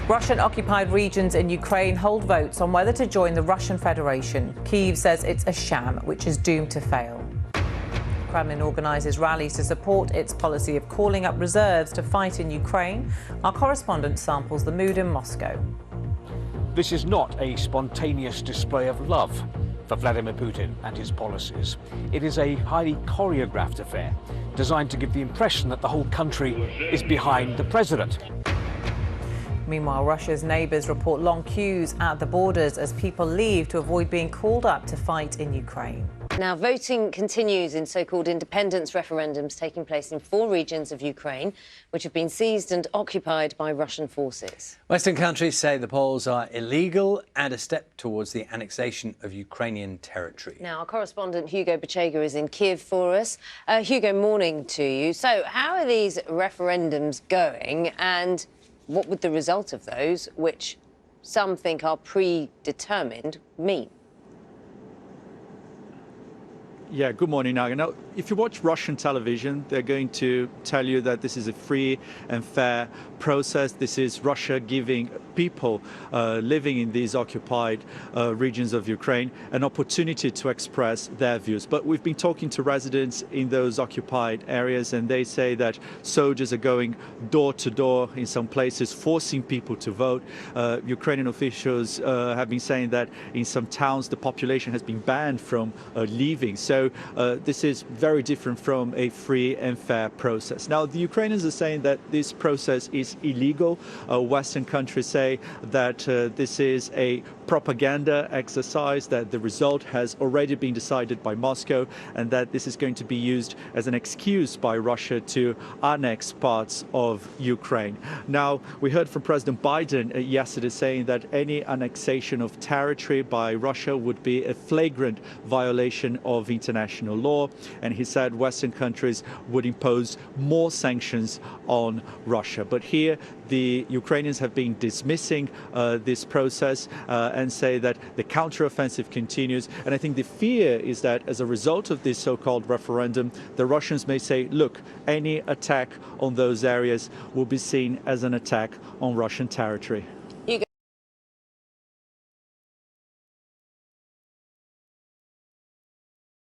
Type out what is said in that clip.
Russian-occupied regions in Ukraine hold votes on whether to join the Russian Federation. Kyiv says it's a sham, which is doomed to fail. The Kremlin organises rallies to support its policy of calling up reserves to fight in Ukraine. Our correspondent samples the mood in Moscow. This is not a spontaneous display of love for Vladimir Putin and his policies. It is a highly choreographed affair designed to give the impression that the whole country is behind the president. Meanwhile, Russia's neighbours report long queues at the borders as people leave to avoid being called up to fight in Ukraine. Now, voting continues in so-called independence referendums taking place in 4 regions of Ukraine, which have been seized and occupied by Russian forces. Western countries say the polls are illegal and a step towards the annexation of Ukrainian territory. Now, our correspondent Hugo Bachega is in Kiev for us. Hugo, morning to you. So, how are these referendums going, and what would the result of those, which some think are predetermined, mean? Yeah, good morning, Naga. Now, if you watch Russian television, they're going to tell you that this is a free and fair process. This is Russia giving people living in these occupied regions of Ukraine an opportunity to express their views. But we've been talking to residents in those occupied areas, and they say that soldiers are going door to door in some places, forcing people to vote. Ukrainian officials have been saying that in some towns the population has been banned from leaving. So this is very different from a free and fair process. Now, the Ukrainians are saying that this process is illegal. Western countries say that this is a propaganda exercise, that the result has already been decided by Moscow, and that this is going to be used as an excuse by Russia to annex parts of Ukraine. Now, we heard from President Biden yesterday saying that any annexation of territory by Russia would be a flagrant violation of international law, and he said Western countries would impose more sanctions on Russia. But here, the Ukrainians have been dismissing this process and say that the counteroffensive continues. And I think the fear is that as a result of this so-called referendum, the Russians may say, look, any attack on those areas will be seen as an attack on Russian territory.